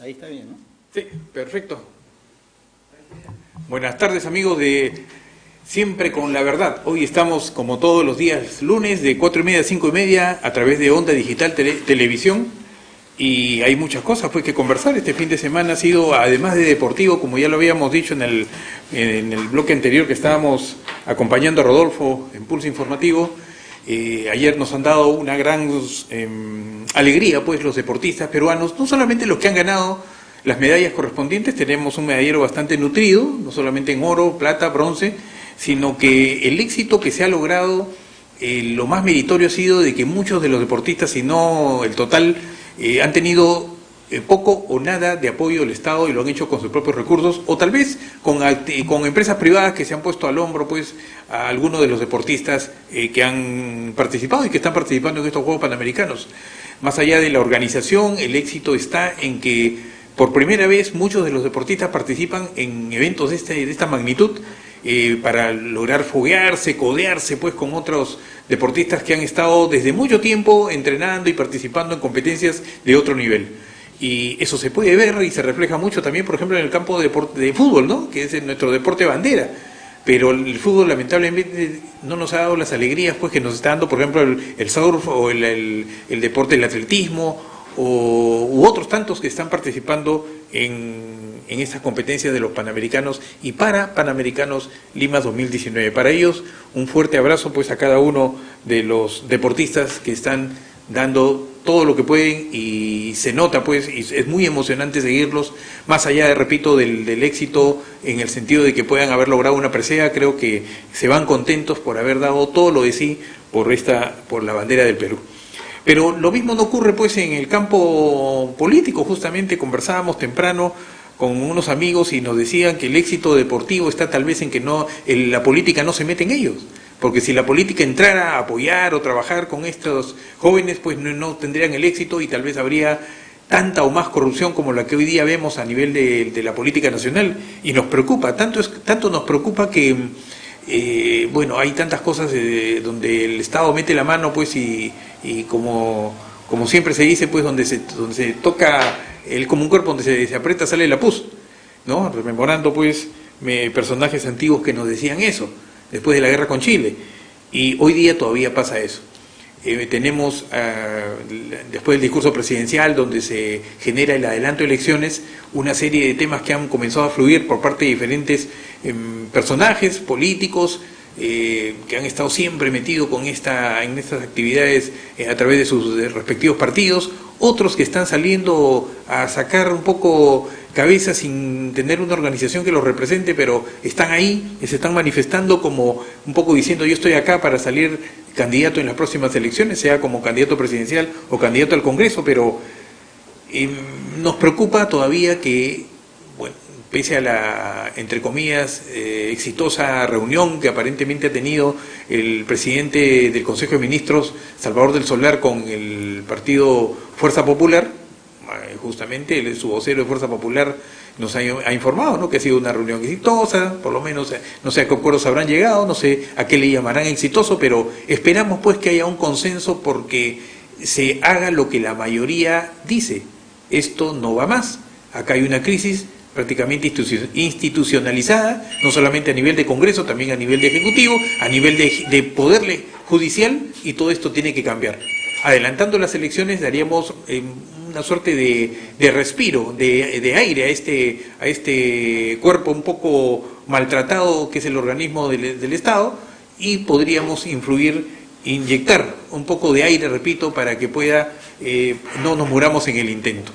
Ahí está bien, ¿no? Sí, perfecto. Buenas tardes, amigos de Siempre con la Verdad. Hoy estamos, como todos los días lunes, de 4:30 a 5:30, a través de Onda Digital Televisión. Y hay muchas cosas pues que conversar. Este fin de semana ha sido, además de deportivo, como ya lo habíamos dicho en el bloque anterior que estábamos acompañando a Rodolfo en Pulso Informativo, ayer nos han dado una gran alegría pues los deportistas peruanos, no solamente los que han ganado las medallas correspondientes. Tenemos un medallero bastante nutrido, no solamente en oro, plata, bronce, sino que el éxito que se ha logrado, lo más meritorio ha sido de que muchos de los deportistas, si no el total, han tenido poco o nada de apoyo del Estado y lo han hecho con sus propios recursos, o tal vez con empresas privadas que se han puesto al hombro pues a algunos de los deportistas que han participado y que están participando en estos Juegos Panamericanos. Más allá de la organización, el éxito está en que por primera vez muchos de los deportistas participan en eventos de esta magnitud, para lograr foguearse, codearse pues con otros deportistas que han estado desde mucho tiempo entrenando y participando en competencias de otro nivel. Y eso se puede ver y se refleja mucho también, por ejemplo, en el campo de fútbol, ¿no?, que es nuestro deporte bandera. Pero el fútbol lamentablemente no nos ha dado las alegrías pues que nos está dando, por ejemplo, el surf o el deporte del atletismo u otros tantos que están participando en estas competencias de los Panamericanos y para Panamericanos Lima 2019. Para ellos, un fuerte abrazo pues a cada uno de los deportistas que están dando todo lo que pueden, y se nota pues, y es muy emocionante seguirlos, más allá, repito, del éxito en el sentido de que puedan haber logrado una presea. Creo que se van contentos por haber dado todo lo de sí por la bandera del Perú. Pero lo mismo no ocurre pues en el campo político. Justamente conversábamos temprano con unos amigos y nos decían que el éxito deportivo está tal vez en que la política no se mete en ellos, porque si la política entrara a apoyar o trabajar con estos jóvenes, pues no tendrían el éxito y tal vez habría tanta o más corrupción como la que hoy día vemos a nivel de la política nacional. Y nos preocupa, tanto nos preocupa que bueno, hay tantas cosas donde el Estado mete la mano pues y como siempre se dice pues, donde se toca como un cuerpo, donde se aprieta sale la pus, ¿no? Rememorando pues personajes antiguos que nos decían eso después de la guerra con Chile, y hoy día todavía pasa eso. Tenemos después del discurso presidencial, donde se genera el adelanto de elecciones, una serie de temas que han comenzado a fluir por parte de diferentes personajes políticos que han estado siempre metidos en estas actividades a través de sus respectivos partidos, otros que están saliendo a sacar un poco cabeza sin tener una organización que los represente, pero están ahí y se están manifestando como un poco diciendo: yo estoy acá para salir candidato en las próximas elecciones, sea como candidato presidencial o candidato al Congreso. Pero nos preocupa todavía que, bueno, pese a la, entre comillas, exitosa reunión que aparentemente ha tenido el presidente del Consejo de Ministros, Salvador del Solar, con el partido Fuerza Popular, justamente su vocero de Fuerza Popular nos ha informado, ¿no?, que ha sido una reunión exitosa, por lo menos no sé a qué acuerdos habrán llegado, no sé a qué le llamarán exitoso, pero esperamos pues que haya un consenso porque se haga lo que la mayoría dice: esto no va más, acá hay una crisis prácticamente institucionalizada, no solamente a nivel de Congreso, también a nivel de Ejecutivo, a nivel de Poder Judicial, y todo esto tiene que cambiar. Adelantando las elecciones daríamos una suerte de respiro, de aire a este cuerpo un poco maltratado que es el organismo del Estado, y podríamos inyectar un poco de aire, repito, para que no nos muramos en el intento.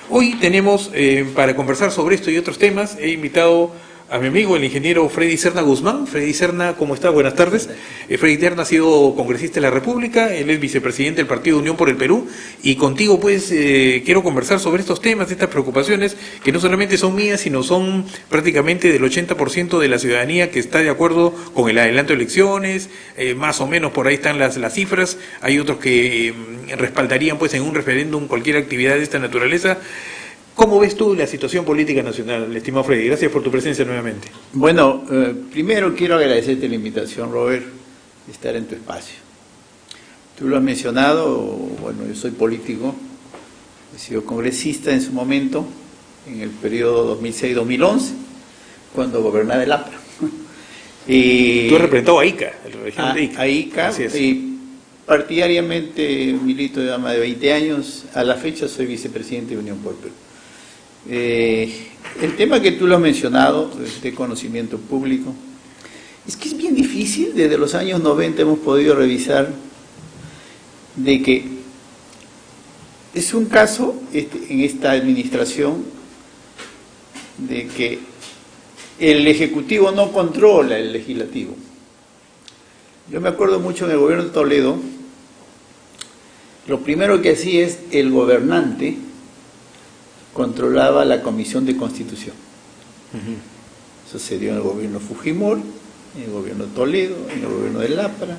Hoy tenemos, para conversar sobre esto y otros temas, he invitado a mi amigo, el ingeniero Freddy Serna Guzmán. Freddy Serna, ¿cómo está? Buenas tardes. Freddy Serna ha sido congresista de la República, él es vicepresidente del Partido Unión por el Perú, y contigo pues quiero conversar sobre estos temas, estas preocupaciones, que no solamente son mías, sino son prácticamente del 80% de la ciudadanía que está de acuerdo con el adelanto de elecciones, más o menos por ahí están las cifras. Hay otros que respaldarían pues en un referéndum cualquier actividad de esta naturaleza. ¿Cómo ves tú la situación política nacional, estimado Freddy? Gracias por tu presencia nuevamente. Bueno, primero quiero agradecerte la invitación, Robert, de estar en tu espacio. Tú lo has mencionado, bueno, yo soy político, he sido congresista en su momento, en el periodo 2006-2011, cuando gobernaba el APRA. Y tú has representado a Ica, la región de Ica. A Ica, y partidariamente milito de más de 20 años. A la fecha soy vicepresidente de Unión por Perú. El tema que tú lo has mencionado, de conocimiento público, es que es bien difícil. Desde los años 90 hemos podido revisar de que es un caso en esta administración de que el Ejecutivo no controla el Legislativo. Yo me acuerdo mucho en el gobierno de Toledo, lo primero que hacía es el gobernante controlaba la Comisión de Constitución. Eso se dio en el gobierno Fujimori, en el gobierno de Toledo, en el gobierno del APRA,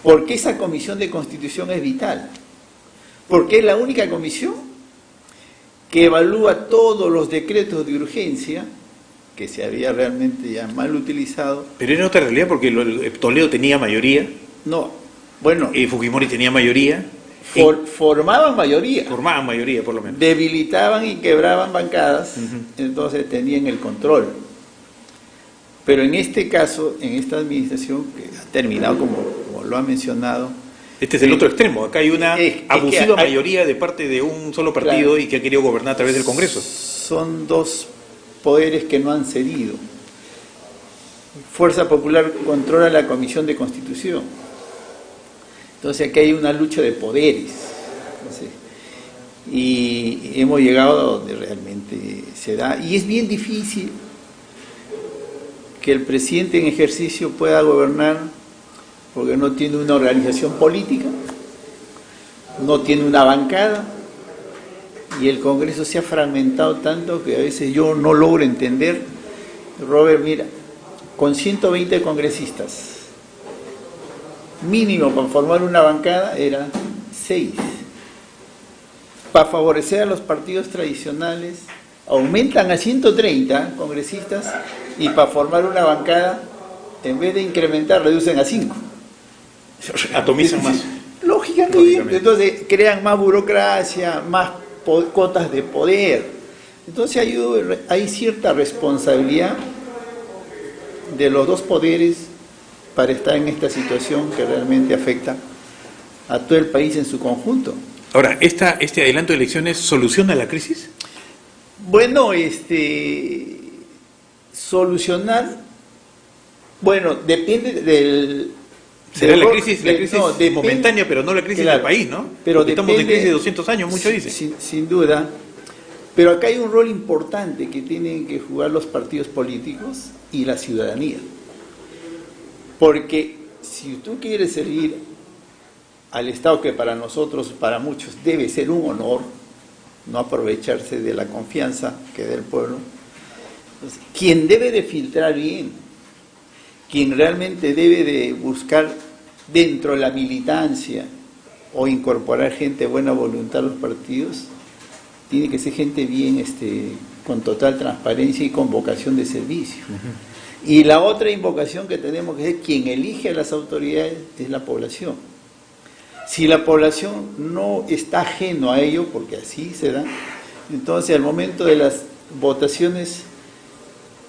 porque esa Comisión de Constitución es vital, porque es la única comisión que evalúa todos los decretos de urgencia que se había realmente ya mal utilizado. Pero era otra realidad porque Toledo tenía mayoría. No, bueno. Fujimori tenía mayoría. Formaban mayoría. Formaban mayoría, por lo menos. Debilitaban y quebraban bancadas, entonces tenían el control. Pero en este caso, en esta administración, que ha terminado como lo ha mencionado... Este es el otro extremo. Acá hay una abusiva mayoría de parte de un solo partido, claro, y que ha querido gobernar a través del Congreso. Son dos poderes que no han cedido. Fuerza Popular controla la Comisión de Constitución. Entonces aquí hay una lucha de poderes. Entonces, y hemos llegado a donde realmente se da. Y es bien difícil que el presidente en ejercicio pueda gobernar porque no tiene una organización política, no tiene una bancada, y el Congreso se ha fragmentado tanto que a veces yo no logro entender. Robert, mira, con 120 congresistas, mínimo para formar una bancada era 6. Para favorecer a los partidos tradicionales, aumentan a 130 congresistas, y para formar una bancada, en vez de incrementar, reducen a 5. Atomizan más. Lógicamente. Entonces crean más burocracia, más cotas de poder. Entonces hay cierta responsabilidad de los dos poderes para estar en esta situación que realmente afecta a todo el país en su conjunto. Ahora, ¿este adelanto de elecciones soluciona la crisis? Bueno, solucionar, bueno, depende del... Será la crisis momentánea, pero no la crisis, claro, del país, ¿no? Pero estamos en crisis de 200 años, muchos dicen. Sin duda. Pero acá hay un rol importante que tienen que jugar los partidos políticos y la ciudadanía. Porque si tú quieres servir al Estado, que para nosotros, para muchos, debe ser un honor, no aprovecharse de la confianza que da el pueblo, entonces, quien debe de filtrar bien, quien realmente debe de buscar dentro de la militancia o incorporar gente de buena voluntad a los partidos, tiene que ser gente bien, con total transparencia y con vocación de servicio. Y la otra invocación que tenemos que ser, quien elige a las autoridades es la población. Si la población no está ajeno a ello, porque así se da, entonces al momento de las votaciones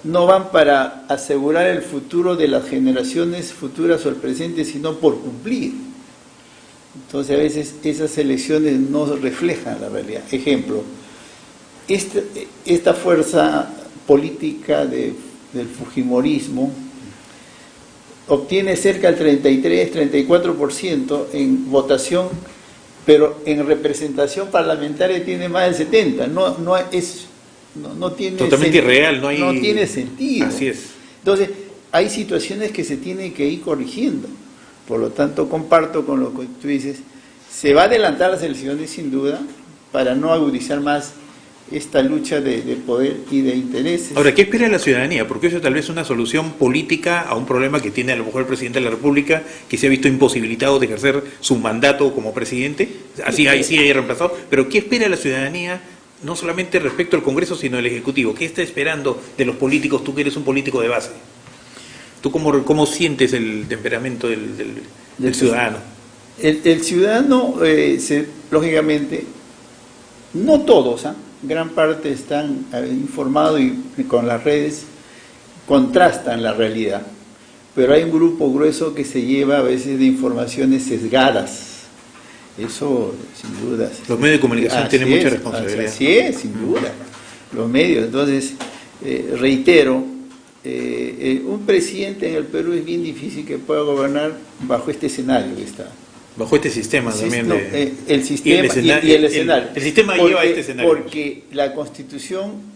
no van para asegurar el futuro de las generaciones futuras o el presente, sino por cumplir. Entonces a veces esas elecciones no reflejan la realidad.Ejemplo, esta fuerza política del fujimorismo obtiene cerca del 33-34% en votación, pero en representación parlamentaria tiene más del 70%. No tiene totalmente irreal, no tiene sentido. Así es. Entonces, hay situaciones que se tienen que ir corrigiendo. Por lo tanto, comparto con lo que tú dices. Se va a adelantar las elecciones sin duda para no agudizar más esta lucha de poder y de intereses. Ahora, ¿qué espera la ciudadanía? Porque eso tal vez es una solución política a un problema que tiene a lo mejor el presidente de la República, que se ha visto imposibilitado de ejercer su mandato como presidente. Así ahí sí hay reemplazado. Pero ¿qué espera la ciudadanía? No solamente respecto al Congreso, sino al Ejecutivo. ¿Qué está esperando de los políticos? Tú que eres un político de base. ¿Tú cómo sientes el temperamento del ciudadano? El ciudadano, lógicamente, no todos, gran parte están informados y con las redes contrastan la realidad, pero hay un grupo grueso que se lleva a veces de informaciones sesgadas. Eso, sin duda. Los medios de comunicación tienen mucha responsabilidad. Así es, sin duda. Los medios. Entonces, reitero, un presidente en el Perú es bien difícil que pueda gobernar bajo este escenario que está. Bajo este sistema también. El sistema y el escenario. El sistema lleva a este escenario. Porque la constitución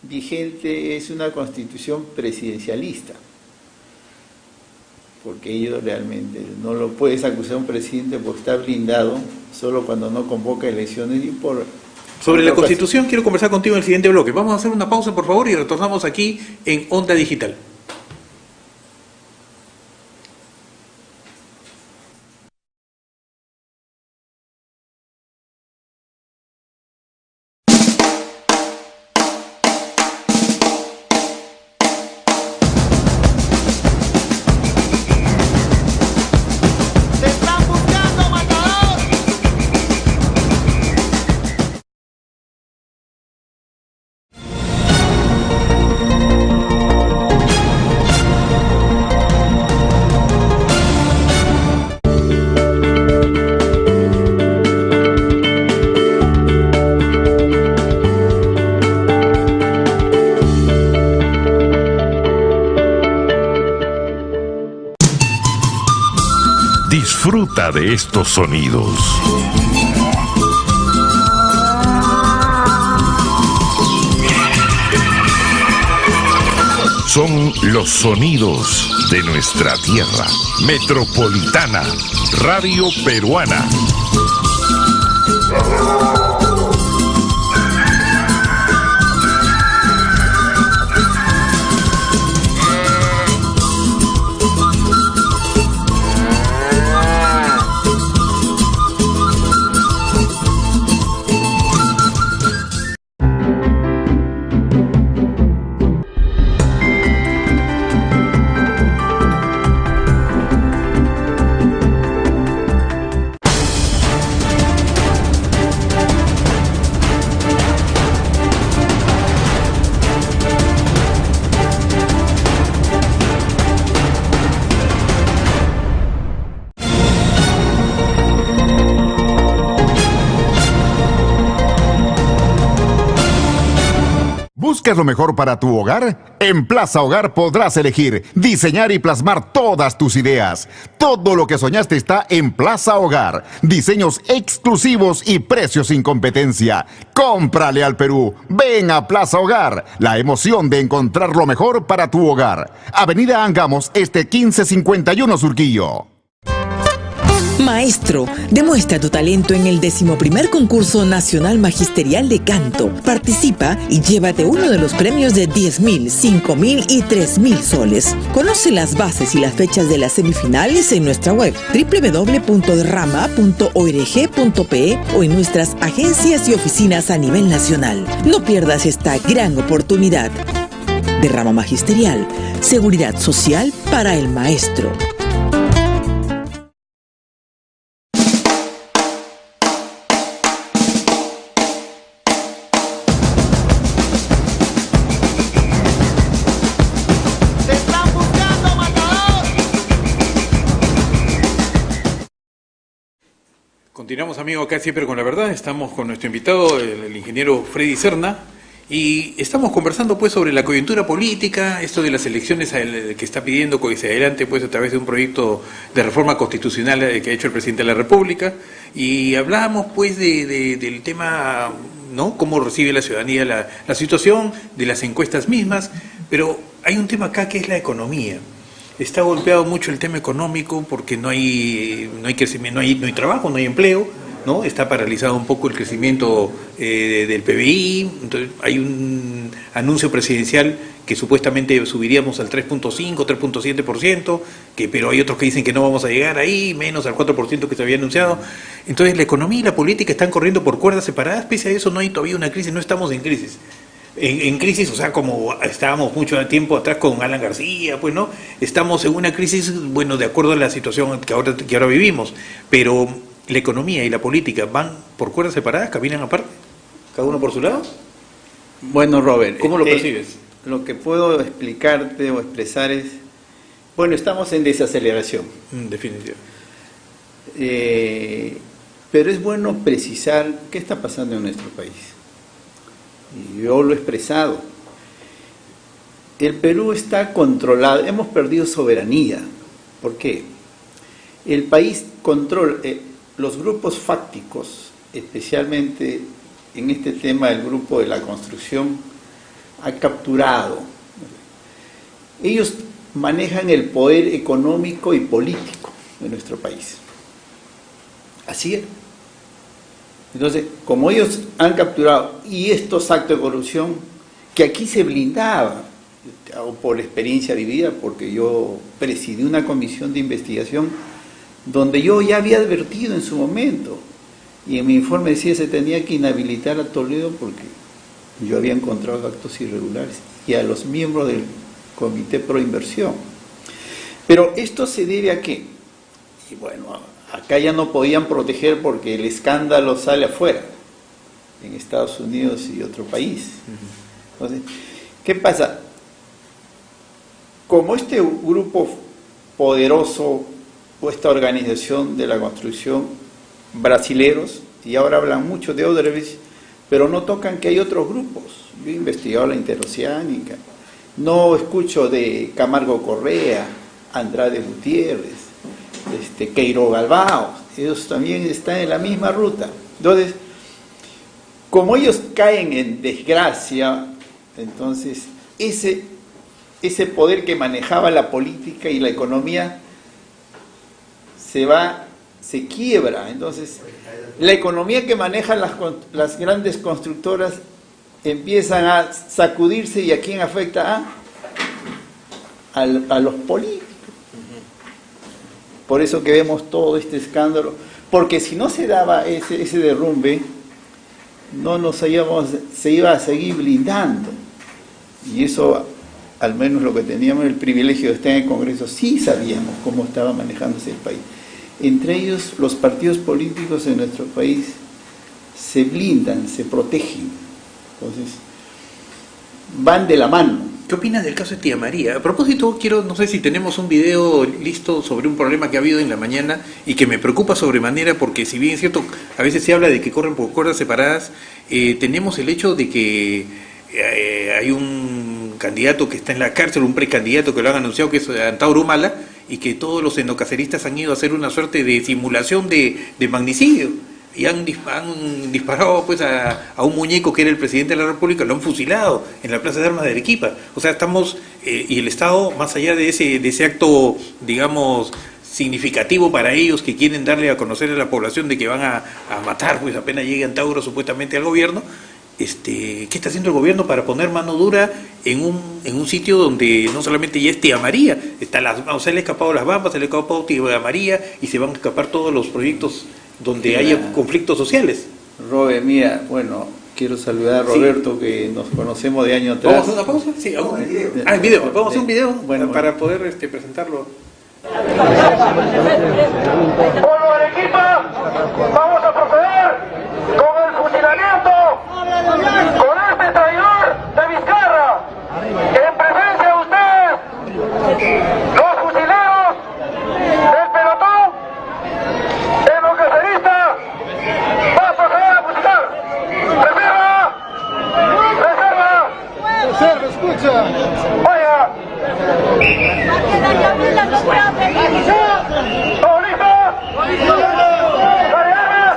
vigente es una constitución presidencialista. Porque ellos realmente no lo puedes acusar a un presidente por estar blindado solo cuando no convoca elecciones y por... Sobre la Constitución quiero conversar contigo en el siguiente bloque. Vamos a hacer una pausa, por favor, y retornamos aquí en Onda Digital. Disfruta de estos sonidos. Son los sonidos de nuestra tierra. Metropolitana, Radio Peruana. ¿Buscas lo mejor para tu hogar? En Plaza Hogar podrás elegir, diseñar y plasmar todas tus ideas. Todo lo que soñaste está en Plaza Hogar. Diseños exclusivos y precios sin competencia. ¡Cómprale al Perú! Ven a Plaza Hogar. La emoción de encontrar lo mejor para tu hogar. Avenida Angamos, 1551 Surquillo. Maestro, demuestra tu talento en el 11º Concurso Nacional Magisterial de Canto. Participa y llévate uno de los premios de 10.000, 5.000 y 3.000 soles. Conoce las bases y las fechas de las semifinales en nuestra web www.derrama.org.pe o en nuestras agencias y oficinas a nivel nacional. No pierdas esta gran oportunidad. Derrama Magisterial, seguridad social para el maestro. Continuamos, amigos, acá siempre con la verdad. Estamos con nuestro invitado, el ingeniero Freddy Serna, y estamos conversando pues sobre la coyuntura política, esto de las elecciones que está pidiendo que se adelante pues a través de un proyecto de reforma constitucional que ha hecho el presidente de la República, y hablábamos pues del tema, ¿no?, cómo recibe la ciudadanía la situación, de las encuestas mismas, pero hay un tema acá que es la economía. Está golpeado mucho el tema económico porque no hay crecimiento, no hay trabajo, no hay empleo, ¿no? Está paralizado un poco el crecimiento del PBI. Entonces hay un anuncio presidencial que supuestamente subiríamos al 3.5, 3.7%, pero hay otros que dicen que no vamos a llegar ahí, menos al 4% que se había anunciado. Entonces la economía y la política están corriendo por cuerdas separadas. Pese a eso no hay todavía una crisis, no estamos en crisis. En crisis, o sea, como estábamos mucho tiempo atrás con Alan García, pues no, estamos en una crisis, bueno, de acuerdo a la situación que ahora vivimos, pero la economía y la política van por cuerdas separadas, caminan aparte, cada uno por su lado. Bueno, Robert, ¿Cómo lo percibes? Lo que puedo explicarte o expresar es, bueno, estamos en desaceleración. Definitivamente. Pero es bueno precisar qué está pasando en nuestro país. Y yo lo he expresado. El Perú está controlado, hemos perdido soberanía. ¿Por qué? El país controla, los grupos fácticos, especialmente en este tema del grupo de la construcción, ha capturado. Ellos manejan el poder económico y político de nuestro país. Así es. Entonces, como ellos han capturado y estos actos de corrupción, que aquí se blindaba, por experiencia vivida, porque yo presidí una comisión de investigación donde yo ya había advertido en su momento, y en mi informe decía se tenía que inhabilitar a Toledo porque yo había encontrado actos irregulares, y a los miembros del Comité Pro Inversión. Pero esto se debe a qué? Y bueno, acá ya no podían proteger porque el escándalo sale afuera, en Estados Unidos y otro país. Entonces, ¿qué pasa? Como este grupo poderoso o esta organización de la construcción, brasileros, y ahora hablan mucho de Odebrecht, pero no tocan que hay otros grupos. Yo he investigado la interoceánica, no escucho de Camargo Correa, Andrade Gutiérrez, Queiro Galbao, ellos también están en la misma ruta. Entonces, como ellos caen en desgracia, entonces ese poder que manejaba la política y la economía se quiebra. Entonces, la economía que manejan las grandes constructoras empiezan a sacudirse, y ¿a quién afecta? A los políticos. Por eso que vemos todo este escándalo, porque si no se daba ese derrumbe, se iba a seguir blindando. Y eso, al menos lo que teníamos el privilegio de estar en el Congreso, sí sabíamos cómo estaba manejándose el país. Entre ellos, los partidos políticos en nuestro país se blindan, se protegen. Entonces, van de la mano. ¿Qué opinas del caso de Tía María? A propósito, no sé si tenemos un video listo sobre un problema que ha habido en la mañana y que me preocupa sobremanera, porque si bien es cierto, a veces se habla de que corren por cuerdas separadas, tenemos el hecho de que hay un candidato que está en la cárcel, un precandidato que lo han anunciado, que es Antauro Humala, y que todos los endocaceristas han ido a hacer una suerte de simulación de magnicidio, y han disparado pues a un muñeco que era el presidente de la República, lo han fusilado en la Plaza de Armas de Arequipa. O sea, estamos, y el Estado, más allá de ese acto, digamos, significativo para ellos, que quieren darle a conocer a la población de que van a matar, pues apenas llegue Antauro supuestamente al gobierno, ¿qué está haciendo el gobierno para poner mano dura en un sitio donde no solamente ya es Tía María, se le ha escapado las Bambas, se le ha escapado Tía María, y se van a escapar todos los proyectos donde haya conflictos sociales? Robert, mira, bueno, quiero saludar a Roberto, que nos conocemos de años atrás. ¿Vamos a una pausa? Sí, vamos. El video. Vamos a hacer un video para poder presentarlo. Pueblo de Arequipa, vamos a proceder con el fusilamiento con este traidor de Vizcarra, en presencia de ustedes, los fusileros del pelotón enloquecerista. Va a proceder a fusilar. Reserva, escucha. Vaya. ¿Todos listos? ¡Dale armas!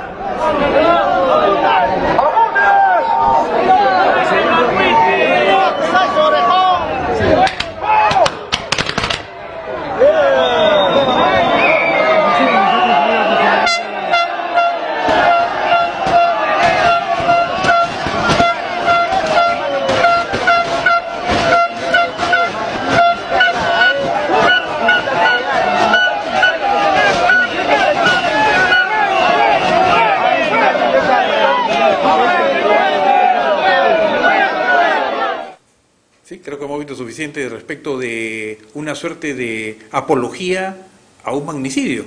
Creo que hemos visto suficiente respecto de una suerte de apología a un magnicidio,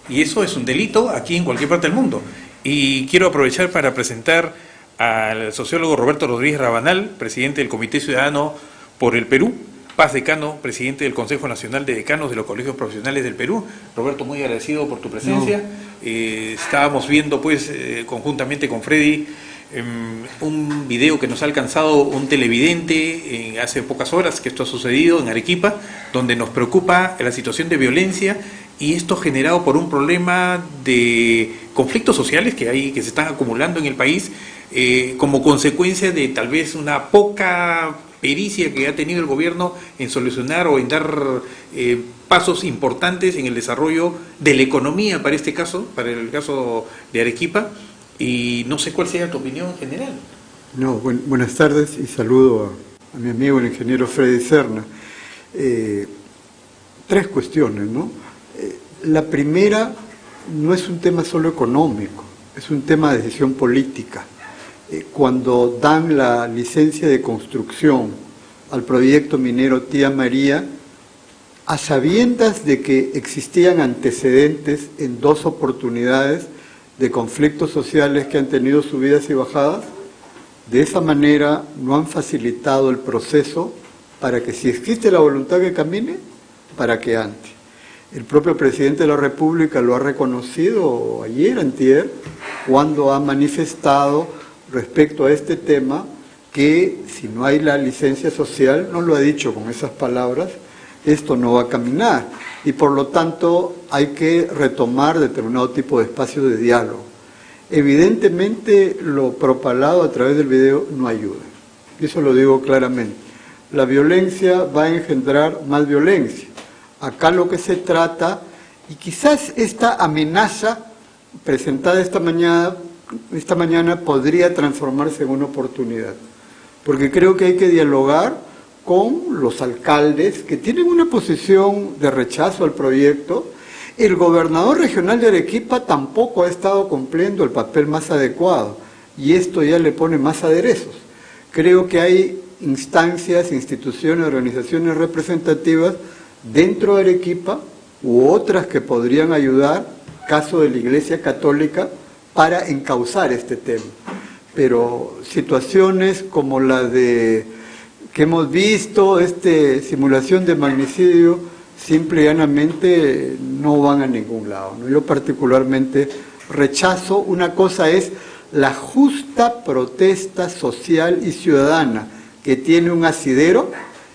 y eso es un delito aquí en cualquier parte del mundo. Y quiero aprovechar para presentar al sociólogo Roberto Rodríguez Rabanal, presidente del Comité Ciudadano por el Perú, Paz Decano, presidente del Consejo Nacional de Decanos de los Colegios Profesionales del Perú. Roberto, muy agradecido por tu presencia. Estábamos viendo, pues, conjuntamente con Freddy, un video que nos ha alcanzado un televidente hace pocas horas, que esto ha sucedido en Arequipa, donde nos preocupa la situación de violencia y esto generado por un problema de conflictos sociales que se están acumulando en el país como consecuencia de tal vez una poca pericia que ha tenido el gobierno en solucionar o en dar pasos importantes en el desarrollo de la economía para este caso, para el caso de Arequipa, y no sé cuál sea tu opinión general. No, buenas tardes y saludo a mi amigo el ingeniero Freddy Serna. Tres cuestiones, ¿no? La primera no es un tema solo económico, es un tema de decisión política. Cuando dan la licencia de construcción al proyecto minero Tía María, a sabiendas de que existían antecedentes en 2 oportunidades de conflictos sociales que han tenido subidas y bajadas, de esa manera no han facilitado el proceso para que, si existe la voluntad que camine, para que ande. El propio presidente de la República lo ha reconocido ayer, antier, cuando ha manifestado respecto a este tema que si no hay la licencia social, no lo ha dicho con esas palabras, esto no va a caminar y por lo tanto hay que retomar determinado tipo de espacios de diálogo. Evidentemente lo propalado a través del video no ayuda, eso lo digo claramente. La violencia va a engendrar más violencia. Acá lo que se trata, y quizás esta amenaza presentada esta mañana podría transformarse en una oportunidad, porque creo que hay que dialogar con los alcaldes que tienen una posición de rechazo al proyecto. El gobernador regional de Arequipa tampoco ha estado cumpliendo el papel más adecuado y esto ya le pone más aderezos. Creo que hay instancias, instituciones, organizaciones representativas dentro de Arequipa u otras que podrían ayudar, caso de la Iglesia Católica, para encauzar este tema. Pero situaciones como la que hemos visto, simulación de magnicidio, simple y llanamente no van a ningún lado, ¿no? Yo particularmente rechazo. Una cosa es la justa protesta social y ciudadana que tiene un asidero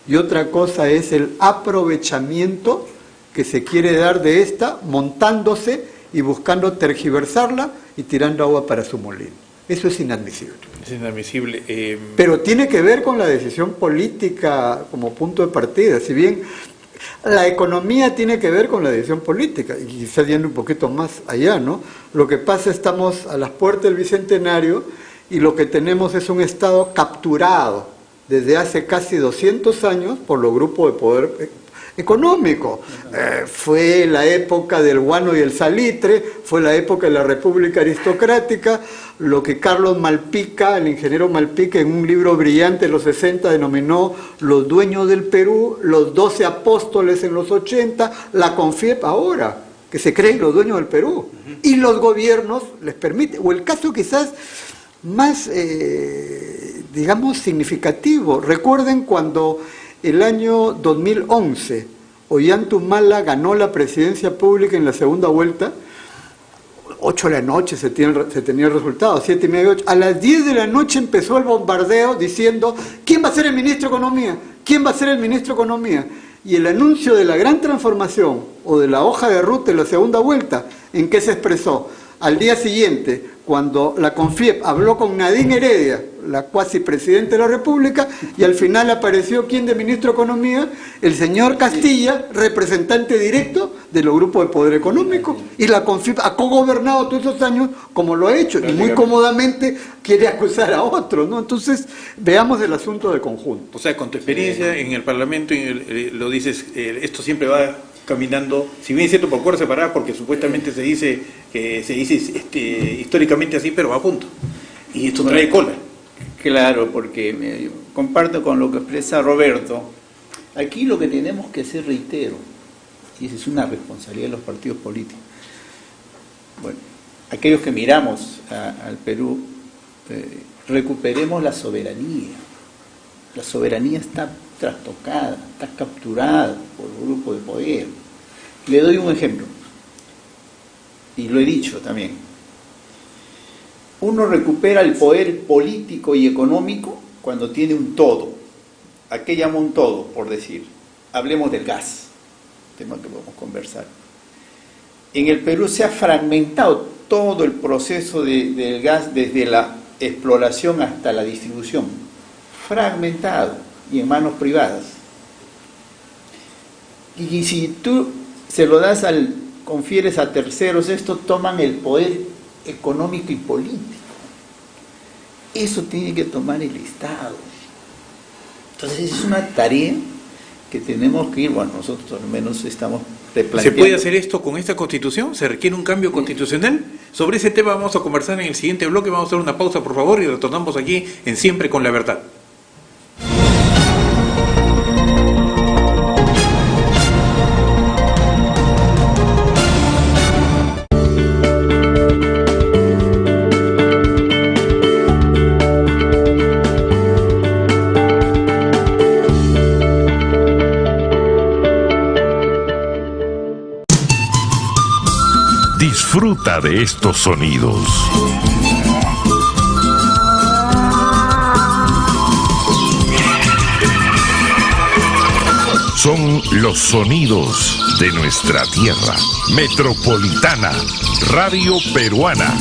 y otra cosa es el aprovechamiento que se quiere dar de esta, montándose y buscando tergiversarla y tirando agua para su molino. Eso es inadmisible. Es inadmisible. Pero tiene que ver con la decisión política como punto de partida. Si bien la economía tiene que ver con la decisión política, y quizás yendo un poquito más allá, ¿no? Lo que pasa, estamos a las puertas del Bicentenario y lo que tenemos es un Estado capturado desde hace casi 200 años por los grupos de poder económico. Fue la época del guano y el salitre, fue la época de la República Aristocrática, lo que Carlos Malpica, el ingeniero Malpica, en un libro brillante en los 60 denominó los dueños del Perú, los 12 apóstoles en los 80, la CONFIEP ahora, que se creen los dueños del Perú, y los gobiernos les permiten, o el caso quizás más, digamos, significativo. Recuerden cuando el año 2011 Ollanta ganó la presidencia pública en la segunda vuelta, 8 de la noche se tenía el resultado, 7:30, 8. A las 10 de la noche empezó el bombardeo diciendo ¿quién va a ser el ministro de Economía? ¿Quién va a ser el ministro de Economía? Y el anuncio de la gran transformación o de la hoja de ruta en la segunda vuelta, ¿en qué se expresó? Al día siguiente, cuando la CONFIEP habló con Nadine Heredia, la cuasi presidenta de la República, y al final apareció, ¿quién de ministro de Economía? El señor Castilla, representante directo de los grupos de poder económico, y la CONFIEP ha cogobernado todos esos años como lo ha hecho, y muy cómodamente quiere acusar a otros, ¿no? Entonces, veamos el asunto de conjunto. O sea, con tu experiencia en el Parlamento, lo dices, esto siempre va caminando, si bien es cierto por cuerda separada, porque supuestamente se dice históricamente así, pero va a punto. Y esto trae cola. Claro, porque comparto con lo que expresa Roberto. Aquí lo que tenemos que hacer, reitero, y esa es una responsabilidad de los partidos políticos. Bueno, aquellos que miramos al Perú, recuperemos la soberanía. La soberanía está trastocada, está capturada por el grupo de poder. Le doy un ejemplo, y lo he dicho también. Uno recupera el poder político y económico cuando tiene un todo. ¿A qué llamo un todo? Por decir, hablemos del gas, tema que vamos a conversar. En el Perú se ha fragmentado todo el proceso del gas desde la exploración hasta la distribución. Fragmentado y en manos privadas. Y si tú se lo das confieres a terceros, estos toman el poder económico y político. Eso tiene que tomar el Estado. Entonces es una tarea que tenemos que ir, bueno, nosotros al menos estamos replanteando. ¿Se puede hacer esto con esta Constitución? ¿Se requiere un cambio constitucional? Sobre ese tema vamos a conversar en el siguiente bloque. Vamos a hacer una pausa, por favor, y retornamos aquí en Siempre con la Verdad. Disfruta de estos sonidos. Son los sonidos de nuestra tierra. Metropolitana, Radio Peruana.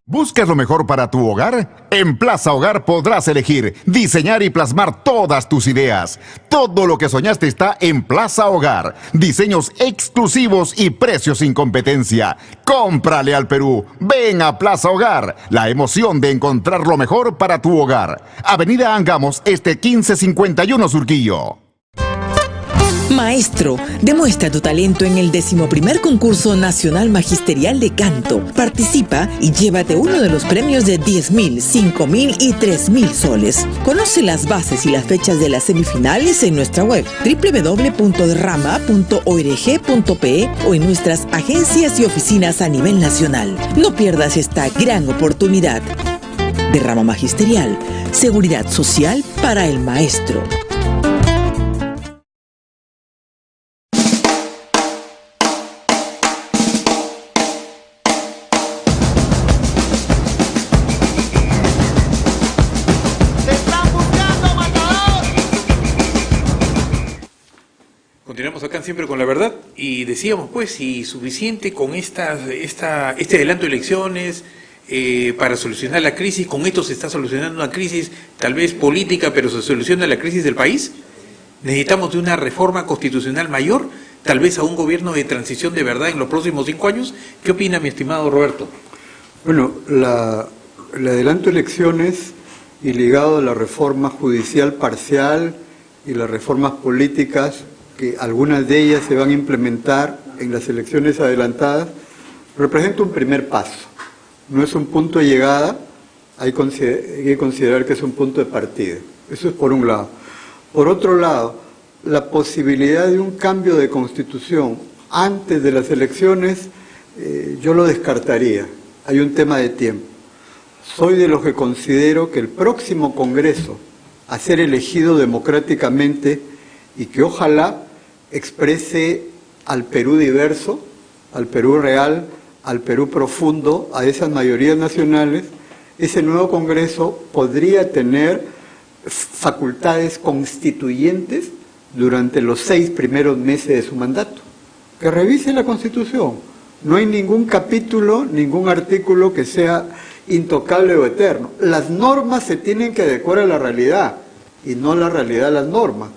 ¿Buscas lo mejor para tu hogar? En Plaza Hogar podrás elegir, diseñar y plasmar todas tus ideas. Todo lo que soñaste está en Plaza Hogar. Diseños exclusivos y precios sin competencia. ¡Cómprale al Perú! Ven a Plaza Hogar. La emoción de encontrar lo mejor para tu hogar. Avenida Angamos, 1551 Surquillo. Maestro, demuestra tu talento en el 11º Concurso Nacional Magisterial de Canto. Participa y llévate uno de los premios de 10.000, 5.000 y 3.000 soles. Conoce las bases y las fechas de las semifinales en nuestra web www.derrama.org.pe o en nuestras agencias y oficinas a nivel nacional. No pierdas esta gran oportunidad. Derrama Magisterial, seguridad social para el maestro. Continuamos acá Siempre con la Verdad y decíamos pues si suficiente con este adelanto de elecciones para solucionar la crisis. Con esto se está solucionando una crisis tal vez política, pero se soluciona la crisis del país. Necesitamos de una reforma constitucional mayor, tal vez a un gobierno de transición de verdad en los próximos 5 años. ¿Qué opina mi estimado Roberto? Bueno, el adelanto de elecciones y ligado a la reforma judicial parcial y las reformas políticas, que algunas de ellas se van a implementar en las elecciones adelantadas, representa un primer paso. No es un punto de llegada, hay que considerar que es un punto de partida. Eso es por un lado. Por otro lado, la posibilidad de un cambio de constitución antes de las elecciones, yo lo descartaría. Hay un tema de tiempo. Soy de los que considero que el próximo Congreso, a ser elegido democráticamente y que ojalá exprese al Perú diverso, al Perú real, al Perú profundo, a esas mayorías nacionales, ese nuevo Congreso podría tener facultades constituyentes durante los 6 primeros meses de su mandato. Que revise la Constitución, No hay ningún capítulo, ningún artículo que sea intocable o eterno. Las normas se tienen que adecuar a la realidad y no la realidad a las normas.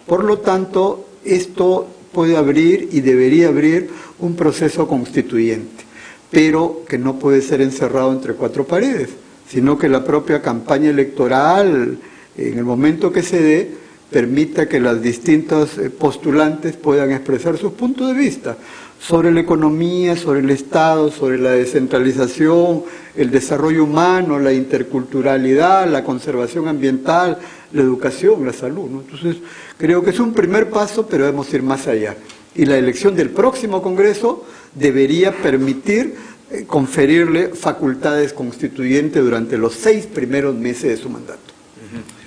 Por lo tanto, esto puede abrir y debería abrir un proceso constituyente, pero que no puede ser encerrado entre cuatro paredes, sino que la propia campaña electoral, en el momento que se dé, permita que las distintas postulantes puedan expresar sus puntos de vista sobre la economía, sobre el Estado, sobre la descentralización, el desarrollo humano, la interculturalidad, la conservación ambiental, la educación, la salud, ¿no? Entonces, creo que es un primer paso, pero debemos ir más allá. Y la elección del próximo Congreso debería permitir conferirle facultades constituyentes durante los 6 primeros meses de su mandato.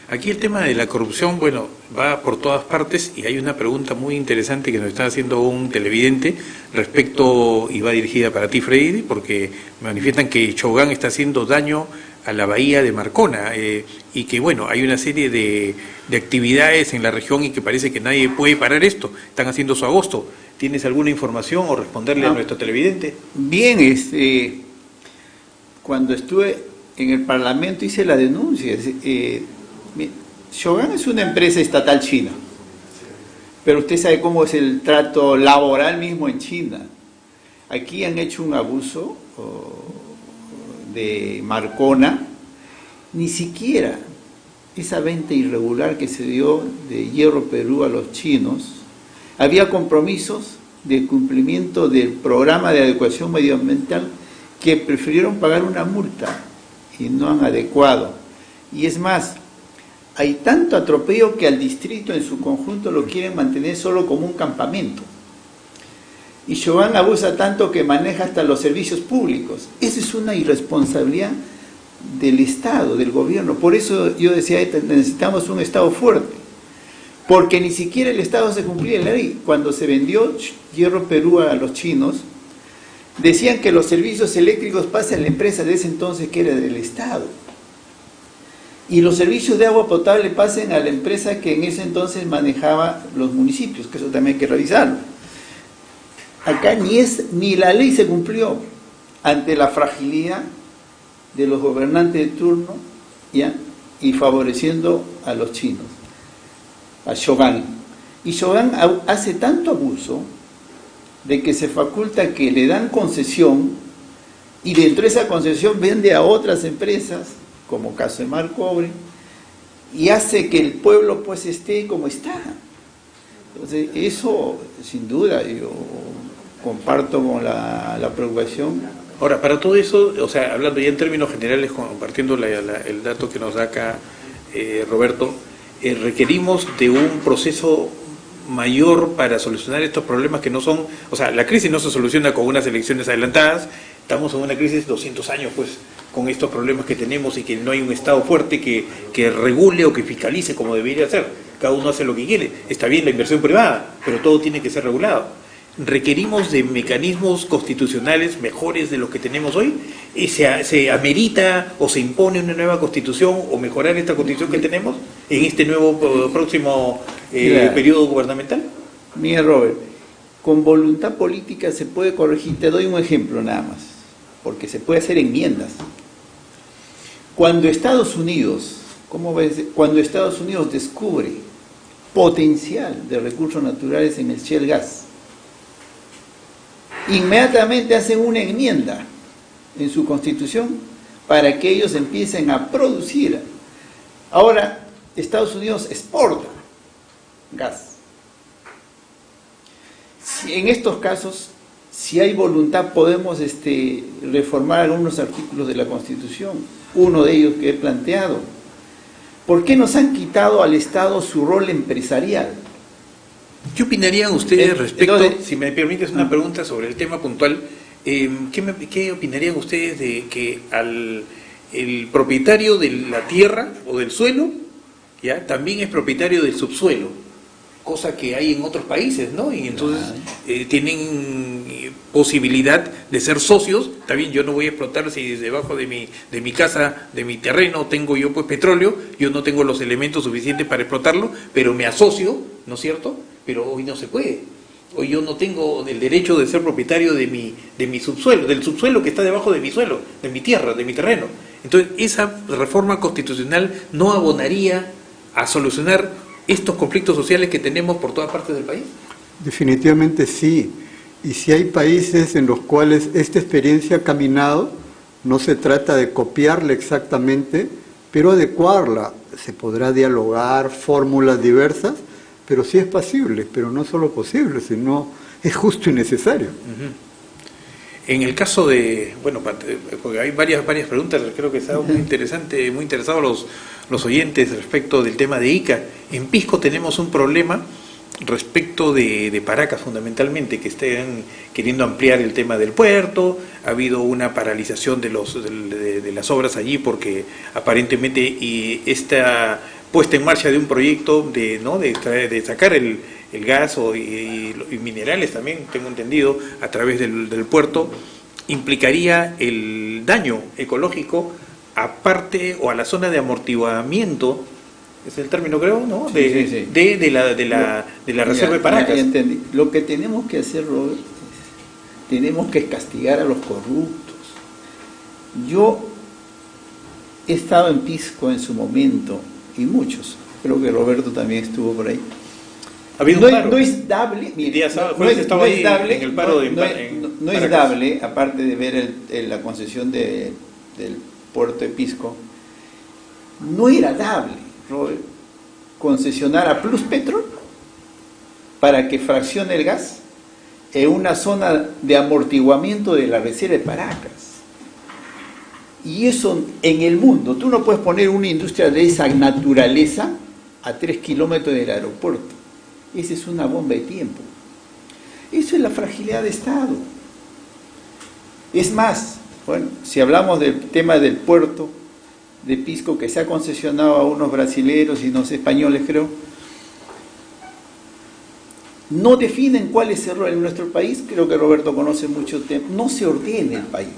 Aquí el tema de la corrupción, bueno, va por todas partes y hay una pregunta muy interesante que nos está haciendo un televidente respecto, y va dirigida para ti, Freddy, porque manifiestan que Chauvin está haciendo daño a la bahía de Marcona y que, bueno, hay una serie de actividades en la región y que parece que nadie puede parar esto. Están haciendo su agosto. ¿Tienes alguna información o responderle a nuestro televidente? Bien, cuando estuve en el Parlamento hice la denuncia. Chauvin es una empresa estatal china, pero usted sabe cómo es el trato laboral mismo en China. Aquí han hecho un abuso de Marcona, ni siquiera esa venta irregular que se dio de Hierro Perú a los chinos, había compromisos de cumplimiento del programa de adecuación medioambiental que prefirieron pagar una multa y no han adecuado. Y es más, hay tanto atropello que al distrito en su conjunto lo quieren mantener solo como un campamento. Y Chauvin abusa tanto que maneja hasta los servicios públicos. Esa es una irresponsabilidad del Estado, del gobierno. Por eso yo decía, necesitamos un Estado fuerte. Porque ni siquiera el Estado se cumplía la ley. Cuando se vendió Hierro Perú a los chinos, decían que los servicios eléctricos pasan a la empresa de ese entonces que era del Estado. Y los servicios de agua potable pasen a la empresa que en ese entonces manejaba los municipios, que eso también hay que revisarlo. Acá ni la ley se cumplió ante la fragilidad de los gobernantes de turno, ¿ya? Y favoreciendo a los chinos, a Chauvin. Y Chauvin hace tanto abuso de que se faculta que le dan concesión y dentro de esa concesión vende a otras empresas, como caso de Marcobre, y hace que el pueblo pues esté como está. Entonces eso sin duda yo comparto con la preocupación. Ahora, para todo eso, o sea, hablando ya en términos generales, compartiendo el dato que nos da acá Roberto, requerimos de un proceso mayor para solucionar estos problemas que no son, o sea, la crisis no se soluciona con unas elecciones adelantadas. Estamos en una crisis de 200 años, pues, con estos problemas que tenemos y que no hay un Estado fuerte que regule o que fiscalice como debería ser. Cada uno hace lo que quiere. Está bien la inversión privada, pero todo tiene que ser regulado. Requerimos de mecanismos constitucionales mejores de los que tenemos hoy. ¿Y se amerita o se impone una nueva constitución o mejorar esta constitución que tenemos en este nuevo próximo periodo gubernamental? Mira, Robert, con voluntad política se puede corregir. Te doy un ejemplo nada más, porque se puede hacer enmiendas. Cuando Estados Unidos, cuando Estados Unidos descubre potencial de recursos naturales en el shale gas, inmediatamente hacen una enmienda en su constitución para que ellos empiecen a producir. Ahora, Estados Unidos exporta gas. En estos casos, si hay voluntad, podemos reformar algunos artículos de la Constitución, uno de ellos que he planteado. ¿Por qué nos han quitado al Estado su rol empresarial? ¿Qué opinarían ustedes respecto, si me permites una pregunta sobre el tema puntual, qué opinarían ustedes de que el propietario de la tierra o del suelo, ya también es propietario del subsuelo? Cosa que hay en otros países, ¿no? Y entonces tienen posibilidad de ser socios. Está bien, yo no voy a explotar si debajo de mi casa, de mi terreno, tengo yo pues petróleo, yo no tengo los elementos suficientes para explotarlo, pero me asocio, ¿no es cierto? Pero hoy no se puede. o yo no tengo el derecho de ser propietario de mi subsuelo, del subsuelo que está debajo de mi suelo, de mi tierra, de mi terreno. Entonces, esa reforma constitucional no abonaría a solucionar estos conflictos sociales que tenemos por todas partes del país. Definitivamente sí. Y si hay países en los cuales esta experiencia ha caminado, no se trata de copiarla exactamente, pero adecuarla. Se podrá dialogar, fórmulas diversas, pero sí es pasible, pero no solo posible, sino es justo y necesario. En el caso de, bueno, porque hay varias preguntas, creo que está muy interesante, muy interesados los oyentes respecto del tema de Ica. En Pisco tenemos un problema respecto de Paracas fundamentalmente, que estén queriendo ampliar el tema del puerto. Ha habido una paralización de las obras allí porque aparentemente esta puesta en marcha de un proyecto de sacar el gas y minerales también, tengo entendido, a través del puerto, implicaría el daño ecológico aparte o a la zona de amortiguamiento, es el término creo, ¿no? De la reserva de Paracas. Ya entendí. Lo que tenemos que hacer, Robert, tenemos que castigar a los corruptos. Yo he estado en Pisco en su momento, y muchos, creo que Roberto también estuvo por ahí. No es dable, mire, no es dable, aparte de ver la concesión del puerto de Pisco, no era dable, Robert, concesionar a Plus Petrol para que fraccione el gas en una zona de amortiguamiento de la reserva de Paracas. Y eso en el mundo, tú no puedes poner una industria de esa naturaleza a 3 kilómetros del aeropuerto. Esa es una bomba de tiempo. Eso es la fragilidad de Estado. Es más, bueno, si hablamos del tema del puerto de Pisco, que se ha concesionado a unos brasileros y unos españoles, creo, no definen cuál es el rol en nuestro país. Creo que Roberto conoce mucho tema. No se ordena el país.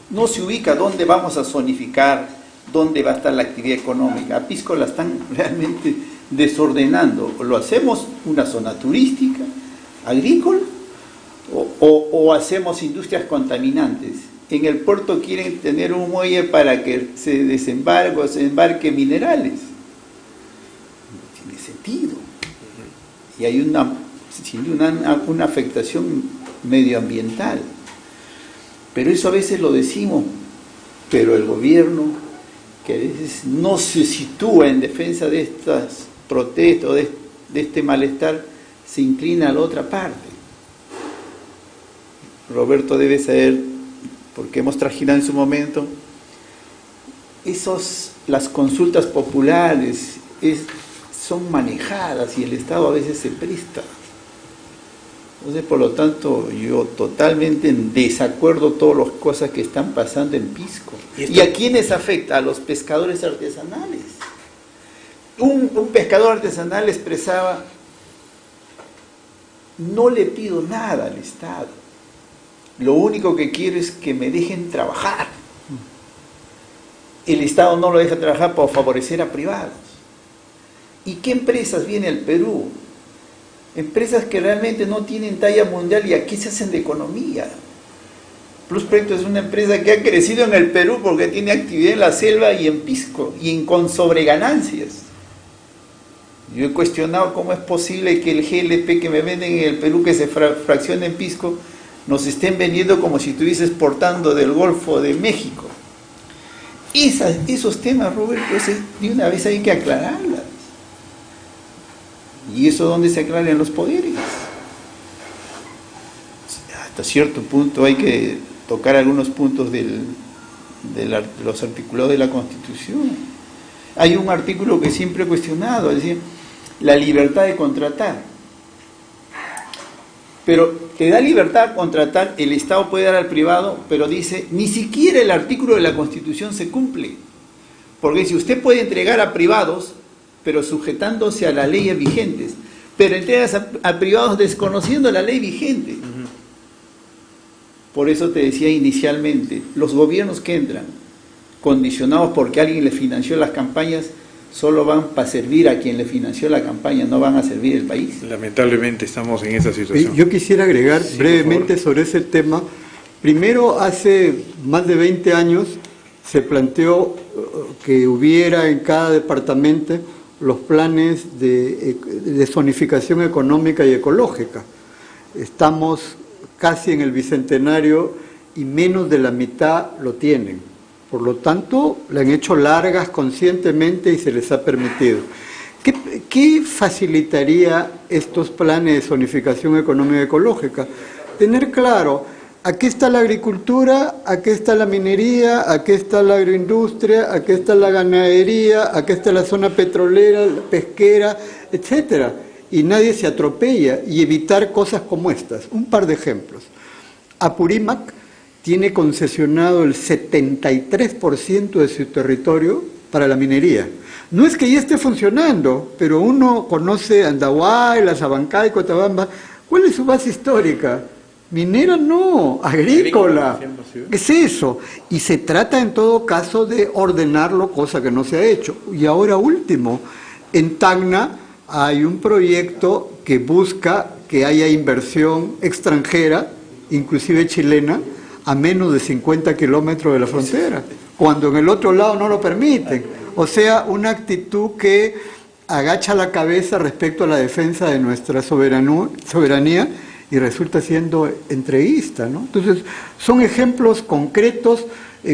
No se ubica dónde vamos a zonificar, dónde va a estar la actividad económica. A Pisco la están realmente desordenando. Lo hacemos una zona turística, agrícola, o hacemos industrias contaminantes. En el puerto quieren tener un muelle para que se desembarque minerales. No tiene sentido. Y hay una afectación medioambiental. Pero eso a veces lo decimos, pero el gobierno, que a veces no se sitúa en defensa de estas protestas, de este malestar, se inclina a la otra parte. Roberto debe saber, porque hemos trajinado en su momento, las consultas populares son manejadas y el Estado a veces se presta. Entonces, por lo tanto, yo totalmente en desacuerdo todas las cosas que están pasando en Pisco. ¿Y a quiénes afecta? A los pescadores artesanales. Un pescador artesanal expresaba: no le pido nada al Estado, lo único que quiero es que me dejen trabajar. El Estado no lo deja trabajar para favorecer a privados. ¿Y qué empresas vienen al Perú? Empresas que realmente no tienen talla mundial y aquí se hacen de economía. Plus Proyecto es una empresa que ha crecido en el Perú porque tiene actividad en la selva y en Pisco y con sobreganancias. Yo he cuestionado cómo es posible que el GLP que me venden en el Perú, que se fracciona en Pisco, nos estén vendiendo como si estuviese exportando del Golfo de México. Esos temas, Roberto, de una vez hay que aclararlas. ¿Y eso dónde se aclaran los poderes? Hasta cierto punto hay que tocar algunos puntos de los articulados de la Constitución. Hay un artículo que siempre he cuestionado, es decir, la libertad de contratar. Pero te da libertad de contratar, el Estado puede dar al privado, pero dice, ni siquiera el artículo de la Constitución se cumple. Porque si usted puede entregar a privados, pero sujetándose a las leyes vigentes, pero entregas a privados desconociendo la ley vigente. Por eso te decía inicialmente, los gobiernos que entran, condicionados porque alguien les financió las campañas, solo van para servir a quien le financió la campaña, no van a servir el país. Lamentablemente estamos en esa situación. Yo quisiera agregar brevemente sobre ese tema. Primero, hace más de 20 años se planteó que hubiera en cada departamento los planes de zonificación económica y ecológica. Estamos casi en el bicentenario y menos de la mitad lo tienen. Por lo tanto, le han hecho largas conscientemente y se les ha permitido. ¿Qué facilitaría estos planes de zonificación económica y ecológica? Tener claro, aquí está la agricultura, aquí está la minería, aquí está la agroindustria, aquí está la ganadería, aquí está la zona petrolera, la pesquera, etcétera. Y nadie se atropella, y evitar cosas como estas. Un par de ejemplos. Apurímac tiene concesionado el 73% de su territorio para la minería. No es que ya esté funcionando, pero uno conoce Andahuay, la Sabancay y Cotabamba. ¿Cuál es su base histórica? Minera no, agrícola. ¿Qué es eso? Y se trata en todo caso de ordenarlo, cosa que no se ha hecho. Y ahora último, en Tacna hay un proyecto que busca que haya inversión extranjera, inclusive chilena, a menos de 50 kilómetros de la frontera, cuando en el otro lado no lo permiten. O sea, una actitud que agacha la cabeza respecto a la defensa de nuestra soberanía y resulta siendo entreguista, ¿no? Entonces, son ejemplos concretos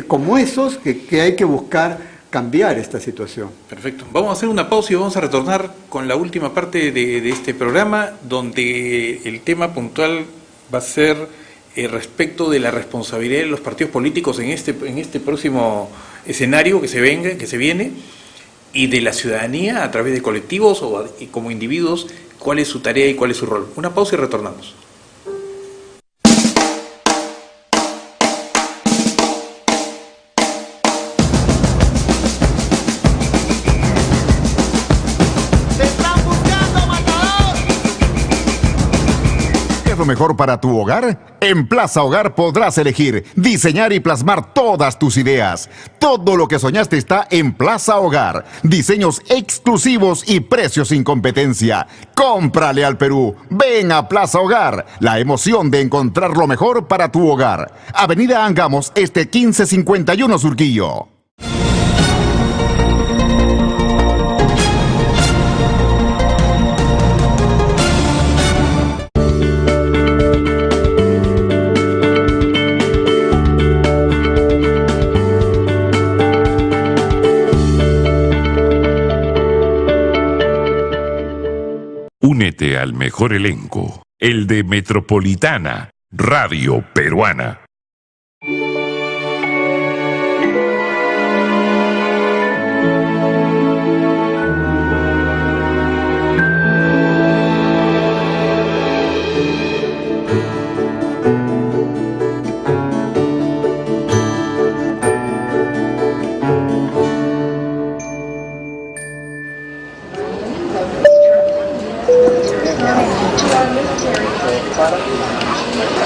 como esos que hay que buscar cambiar esta situación. Perfecto. Vamos a hacer una pausa y vamos a retornar con la última parte de este programa, donde el tema puntual va a ser respecto de la responsabilidad de los partidos políticos en este próximo escenario que se viene, y de la ciudadanía a través de colectivos y como individuos, cuál es su tarea y cuál es su rol. Una pausa y retornamos. Lo mejor para tu hogar? En Plaza Hogar podrás elegir, diseñar y plasmar todas tus ideas. Todo lo que soñaste está en Plaza Hogar. Diseños exclusivos y precios sin competencia. Cómprale al Perú. Ven a Plaza Hogar. La emoción de encontrar lo mejor para tu hogar. Avenida Angamos, 1551 Surquillo. Únete al mejor elenco, el de Metropolitana, Radio Peruana.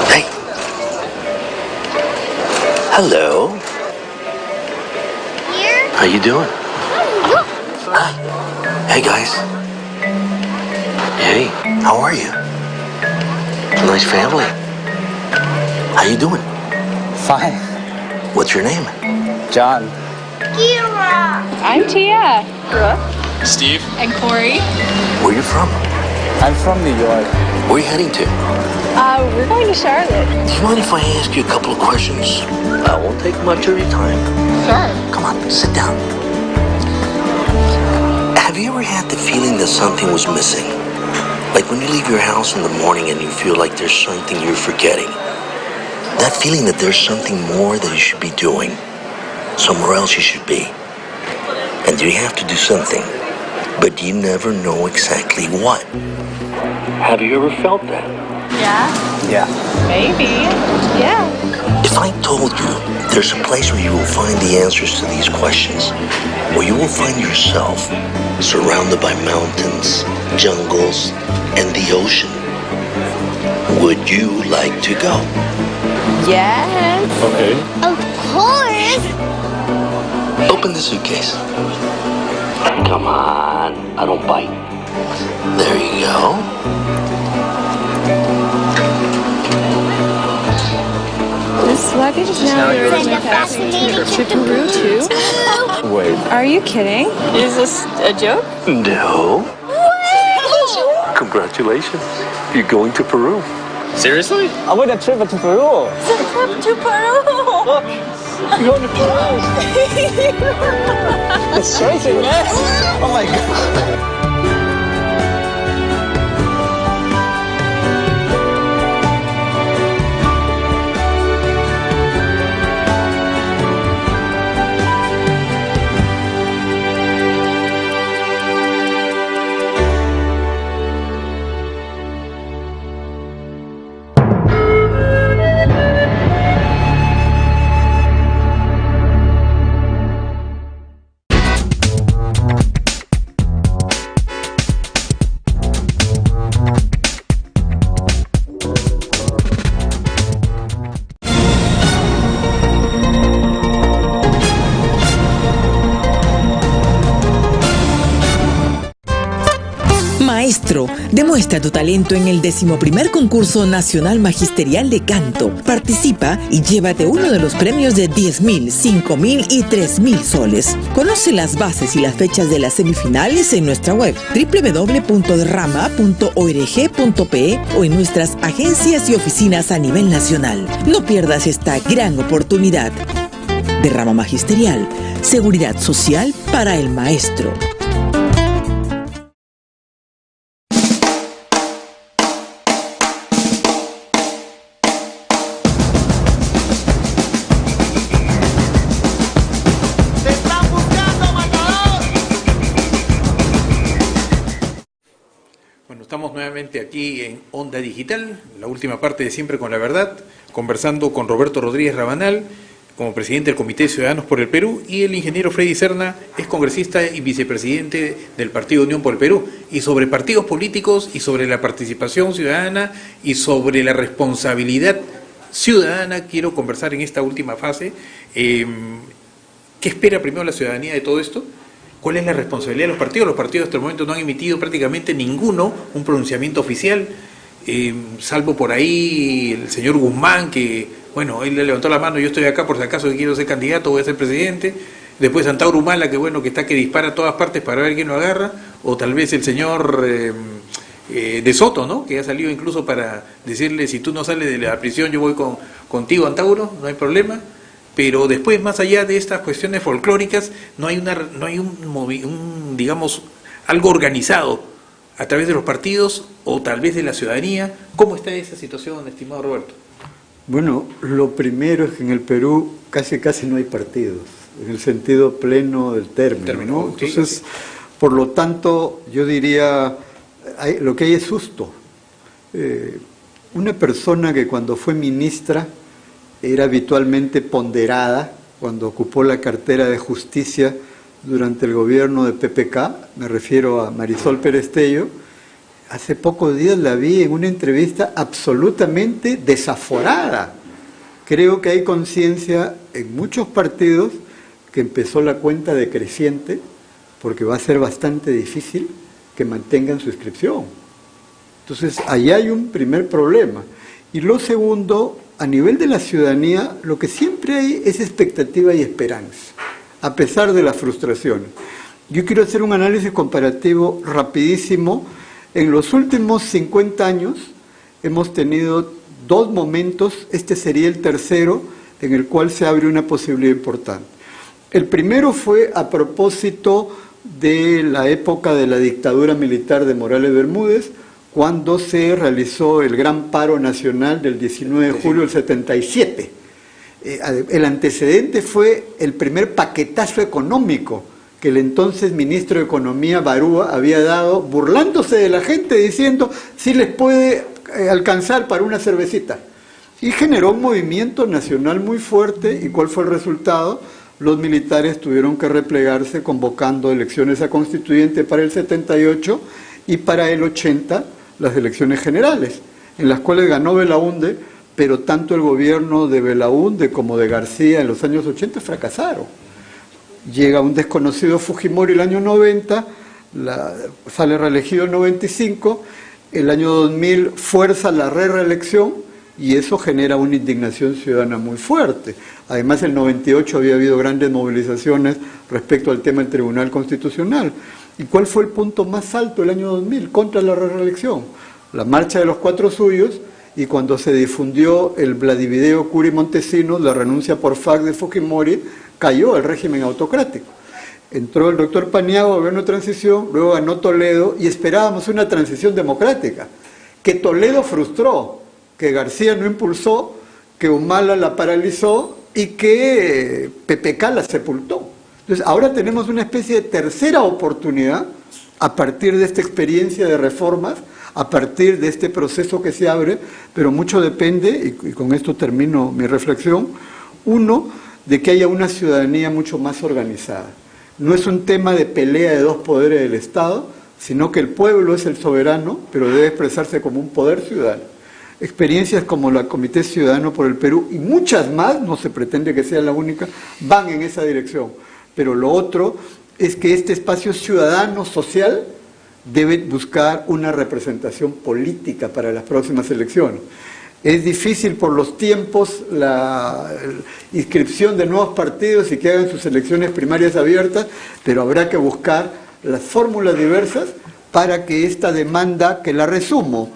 Hey. Hello. Here? How you doing? Hi. Hey guys. Hey, how are you? Nice family. How you doing? Fine. What's your name? John. Kira. I'm Tia. Brooke. Steve. And Corey. Where you from? I'm from New York. Where are you heading to? We're going to Charlotte. Do you mind if I ask you a couple of questions? I won't take much of your time. Sure. Come on, sit down. Have you ever had the feeling that something was missing? Like when you leave your house in the morning and you feel like there's something you're forgetting. That feeling that there's something more that you should be doing. Somewhere else you should be. And you have to do something, but you never know exactly what. Have you ever felt that? Yeah. Yeah. Maybe. Yeah. If I told you there's a place where you will find the answers to these questions, where you will find yourself surrounded by mountains, jungles, and the ocean, would you like to go? Yes. Okay. Of course. Open the suitcase. Come on, I don't bite. There you go. This luggage is now yours. Send a fascinating To Peru too? Wait. Are you kidding? Is this a joke? No. Congratulations. You're going to Peru. Seriously? I went a trip to Peru. To Peru! Look, you're going to Peru. It's crazy, man. Oh my God. Maestro, demuestra tu talento en el 11º concurso nacional magisterial de canto. Participa y llévate uno de los premios de 10.000, 5.000 y 3.000 soles. Conoce las bases y las fechas de las semifinales en nuestra web www.derrama.org.pe o en nuestras agencias y oficinas a nivel nacional. No pierdas esta gran oportunidad. Derrama Magisterial, seguridad social para el maestro. Estamos nuevamente aquí en Onda Digital, la última parte de Siempre con la Verdad, conversando con Roberto Rodríguez Rabanal, como presidente del Comité de Ciudadanos por el Perú, y el ingeniero Freddy Serna, es congresista y vicepresidente del Partido Unión por el Perú, y sobre partidos políticos, y sobre la participación ciudadana, y sobre la responsabilidad ciudadana, quiero conversar en esta última fase. ¿Qué espera primero la ciudadanía de todo esto? ¿Cuál es la responsabilidad de los partidos? Los partidos hasta el momento no han emitido prácticamente ninguno un pronunciamiento oficial, salvo por ahí el señor Guzmán, que, bueno, él le levantó la mano, yo estoy acá por si acaso que quiero ser candidato, voy a ser presidente. Después Antauro Humala, que bueno, que está que dispara a todas partes para ver quién lo agarra. O tal vez el señor De Soto, ¿no? Que ha salido incluso para decirle, si tú no sales de la prisión, yo voy contigo, Antauro, no hay problema. Pero después, más allá de estas cuestiones folclóricas, no hay digamos, algo organizado a través de los partidos o tal vez de la ciudadanía. ¿Cómo está esa situación, estimado Roberto? Bueno, lo primero es que en el Perú casi no hay partidos, en el sentido pleno del término, ¿no? Entonces, sí. Por lo tanto, yo diría, lo que hay es susto. Una persona que cuando fue ministra era habitualmente ponderada, cuando ocupó la cartera de Justicia durante el gobierno de PPK, me refiero a Marisol Perestello, hace pocos días la vi en una entrevista absolutamente desaforada. Creo que hay conciencia en muchos partidos que empezó la cuenta decreciente, porque va a ser bastante difícil que mantengan su inscripción. Entonces, ahí hay un primer problema. Y lo segundo, a nivel de la ciudadanía, lo que siempre hay es expectativa y esperanza, a pesar de las frustraciones. Yo quiero hacer un análisis comparativo rapidísimo. En los últimos 50 años hemos tenido dos momentos, este sería el tercero, en el cual se abre una posibilidad importante. El primero fue a propósito de la época de la dictadura militar de Morales Bermúdez, cuando se realizó el gran paro nacional del 19 de julio del 77. El antecedente fue el primer paquetazo económico que el entonces ministro de Economía, Barúa, había dado, burlándose de la gente, diciendo si les puede alcanzar para una cervecita. Y generó un movimiento nacional muy fuerte. ¿Y cuál fue el resultado? Los militares tuvieron que replegarse, convocando elecciones a constituyente para el 78 y para el 80 las elecciones generales, en las cuales ganó Belaúnde, pero tanto el gobierno de Belaúnde como de García en los años 80 fracasaron. llega un desconocido Fujimori el año 90, sale reelegido el 95, el año 2000 fuerza la reelección y eso genera una indignación ciudadana muy fuerte. Además, en el 98 había habido grandes movilizaciones respecto al tema del Tribunal Constitucional. ¿Y cuál fue el punto más alto el año 2000 contra la reelección? La marcha de los 4 suyos, y cuando se difundió el Vladivideo Curi Montesinos, la renuncia por fax de Fujimori, cayó el régimen autocrático. Entró el doctor Paniagua, gobierno de transición, luego ganó Toledo y esperábamos una transición democrática, que Toledo frustró, que García no impulsó, que Humala la paralizó y que PPK la sepultó. Entonces ahora tenemos una especie de tercera oportunidad a partir de esta experiencia de reformas, a partir de este proceso que se abre, pero mucho depende, y con esto termino mi reflexión, uno, de que haya una ciudadanía mucho más organizada. No es un tema de pelea de 2 poderes del Estado, sino que el pueblo es el soberano, pero debe expresarse como un poder ciudadano. Experiencias como la Comité Ciudadano por el Perú y muchas más, no se pretende que sea la única, van en esa dirección. Pero lo otro es que este espacio ciudadano, social, debe buscar una representación política para las próximas elecciones. Es difícil por los tiempos la inscripción de nuevos partidos y que hagan sus elecciones primarias abiertas, pero habrá que buscar las fórmulas diversas para que esta demanda, que la resumo,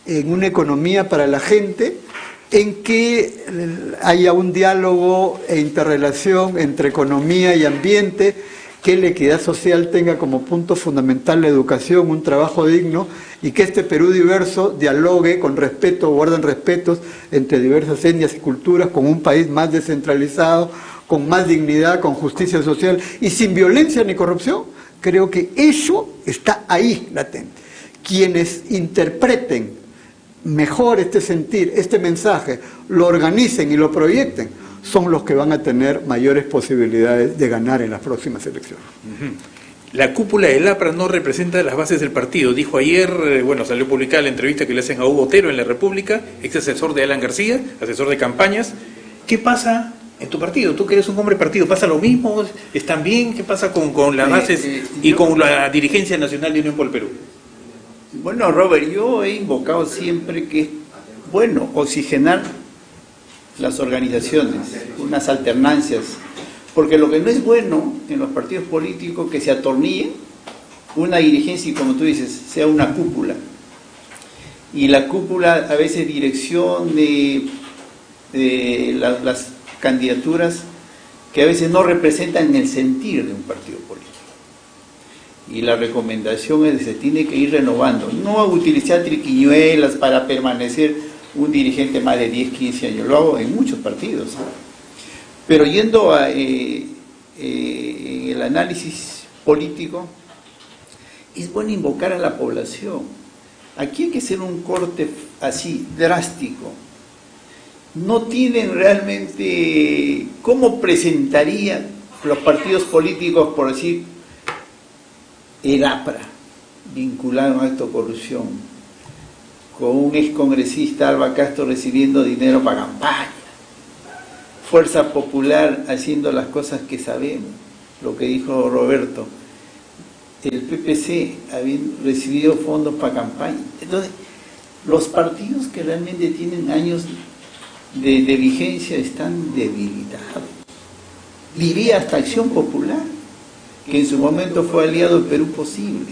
en una economía para la gente, en que haya un diálogo e interrelación entre economía y ambiente, que la equidad social tenga como punto fundamental la educación, un trabajo digno, y que este Perú diverso dialogue con respeto, guarden respetos entre diversas etnias y culturas, con un país más descentralizado, con más dignidad, con justicia social y sin violencia ni corrupción. Creo que eso está ahí latente. Quienes interpreten mejor este sentir, este mensaje, lo organicen y lo proyecten, son los que van a tener mayores posibilidades de ganar en las próximas elecciones. La cúpula del APRA no representa las bases del partido. Dijo ayer, salió publicada la entrevista que le hacen a Hugo Otero en La República, ex asesor de Alan García, asesor de campañas. ¿Qué pasa en tu partido? Tú que eres un hombre partido, ¿pasa lo mismo? ¿Están bien? ¿Qué pasa con las bases y con la dirigencia nacional de Unión por el Perú? Bueno, Robert, yo he invocado siempre que es bueno oxigenar las organizaciones, unas alternancias, porque lo que no es bueno en los partidos políticos que se atornille una dirigencia y, como tú dices, sea una cúpula. Y la cúpula a veces dirección de las candidaturas que a veces no representan el sentir de un partido político. Y la recomendación es que se tiene que ir renovando, no utilizar triquiñuelas para permanecer un dirigente más de 10, 15 años, lo hago en muchos partidos. Pero yendo a el análisis político, es bueno invocar a la población. Aquí hay que hacer un corte así, drástico. No tienen realmente cómo presentarían los partidos políticos, por decir, el APRA, vinculado a esta corrupción, con un excongresista, Alba Castro, recibiendo dinero para campaña, Fuerza Popular haciendo las cosas que sabemos, lo que dijo Roberto, el PPC habiendo recibido fondos para campaña. Entonces, los partidos que realmente tienen años de vigencia están debilitados. Diría hasta Acción Popular, que en su momento fue aliado del Perú Posible.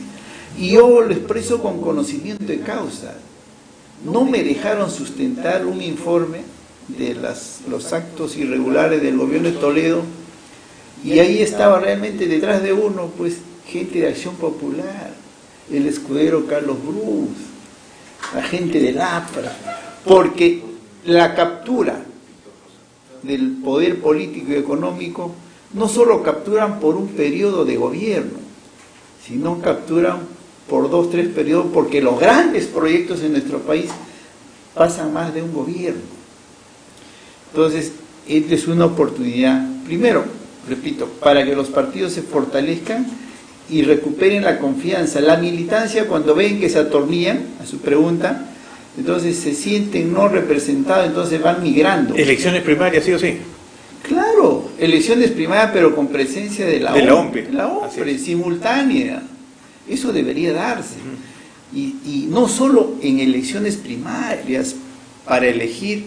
Y yo lo expreso con conocimiento de causa. No me dejaron sustentar un informe de los actos irregulares del gobierno de Toledo, y ahí estaba realmente detrás de uno, pues, gente de Acción Popular, el escudero Carlos Bruz, la gente del APRA, porque la captura del poder político y económico no solo capturan por un periodo de gobierno, sino capturan por 2, 3 periodos, porque los grandes proyectos en nuestro país pasan más de un gobierno. Entonces, esta es una oportunidad, primero, repito, para que los partidos se fortalezcan y recuperen la confianza. La militancia, cuando ven que se atornillan, a su pregunta, entonces se sienten no representados, entonces van migrando. ¿Elecciones primarias sí o sí? Claro, elecciones primarias, pero con presencia de la OMPE. La OMPE, simultánea. Eso debería darse. Y no solo en elecciones primarias, para elegir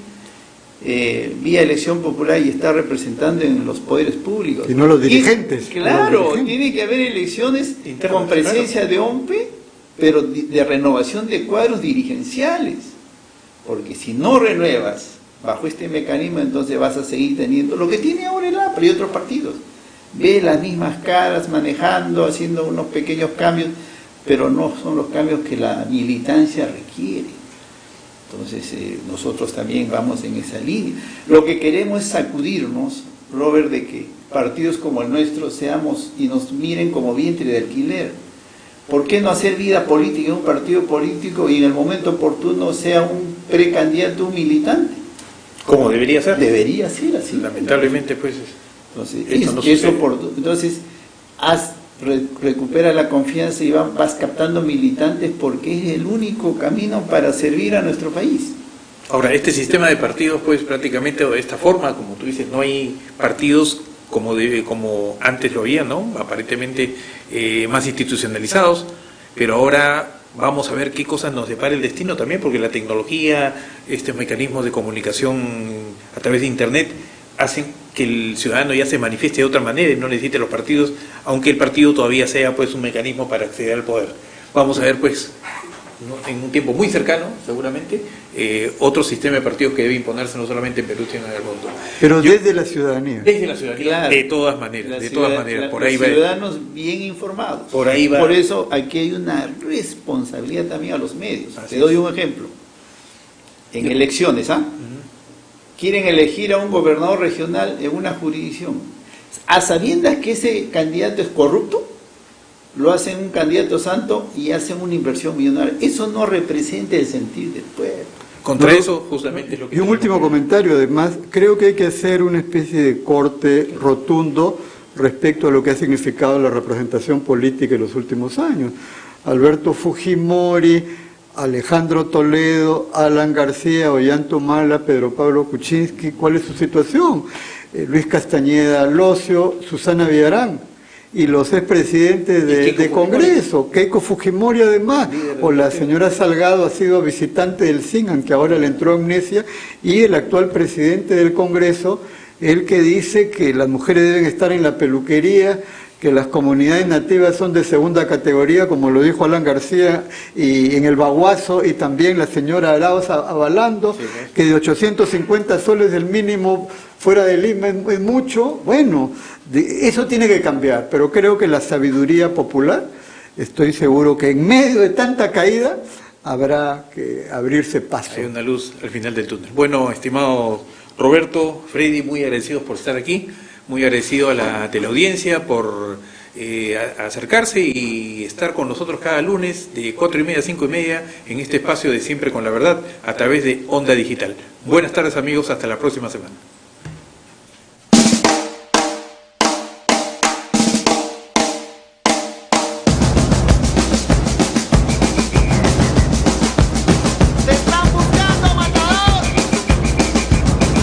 vía elección popular y estar representando en los poderes públicos. Y no los dirigentes. Claro, tiene que haber elecciones con presencia de OMPE, pero de renovación de cuadros dirigenciales. Porque si no renuevas bajo este mecanismo, entonces vas a seguir teniendo lo que tiene ahora el APRA y otros partidos. Ve las mismas caras manejando, haciendo unos pequeños cambios, pero no son los cambios que la militancia requiere. Entonces nosotros también vamos en esa línea. Lo que queremos es sacudirnos, Robert, de que partidos como el nuestro seamos y nos miren como vientre de alquiler. ¿Por qué no hacer vida política en un partido político y en el momento oportuno sea un precandidato, un militante? Como debería ser. Debería ser así. Lamentablemente, pues, entonces recupera la confianza y vas captando militantes, porque es el único camino para servir a nuestro país. Ahora, este sistema de partidos, pues prácticamente de esta forma, como tú dices, no hay partidos como antes lo había, ¿no? Aparentemente más institucionalizados, pero ahora vamos a ver qué cosas nos depara el destino también, porque la tecnología, estos mecanismos de comunicación a través de Internet hacen que el ciudadano ya se manifieste de otra manera y no necesite los partidos, aunque el partido todavía sea pues un mecanismo para acceder al poder. Vamos a ver pues en un tiempo muy cercano, seguramente, otro sistema de partidos que debe imponerse no solamente en Perú, sino en el mundo. Pero desde la ciudadanía. Desde la ciudadanía, claro, de todas maneras, por ahí va. Los ciudadanos bien informados. Por ahí va. Por eso aquí hay una responsabilidad también a los medios. Te doy un ejemplo. En elecciones, quieren elegir a un gobernador regional en una jurisdicción. A sabiendas que ese candidato es corrupto, lo hacen un candidato santo y hacen una inversión millonaria. Eso no representa el sentir del pueblo. Contra eso justamente es lo que... Y un último comentario, además, creo que hay que hacer una especie de corte rotundo respecto a lo que ha significado la representación política en los últimos años. Alberto Fujimori, Alejandro Toledo, Alan García, Ollanta Humala, Pedro Pablo Kuczynski, ¿cuál es su situación? Luis Castañeda Locio, Susana Villarán, y los expresidentes de Congreso, Keiko Fujimori además, o la señora Salgado ha sido visitante del CINAN, que ahora le entró amnesia, y el actual presidente del Congreso, el que dice que las mujeres deben estar en la peluquería, que las comunidades nativas son de segunda categoría, como lo dijo Alan García, y en el Baguazo, y también la señora Arauz avalando, que de 850 soles del mínimo fuera de Lima es mucho. Bueno, eso tiene que cambiar, pero creo que la sabiduría popular, estoy seguro que en medio de tanta caída, habrá que abrirse paso. Hay una luz al final del túnel. Bueno, estimado Roberto, Freddy, muy agradecidos por estar aquí. Muy agradecido a la teleaudiencia por acercarse y estar con nosotros cada lunes de 4:30 a 5:30 en este espacio de Siempre con la Verdad a través de Onda Digital. Buenas tardes amigos, hasta la próxima semana.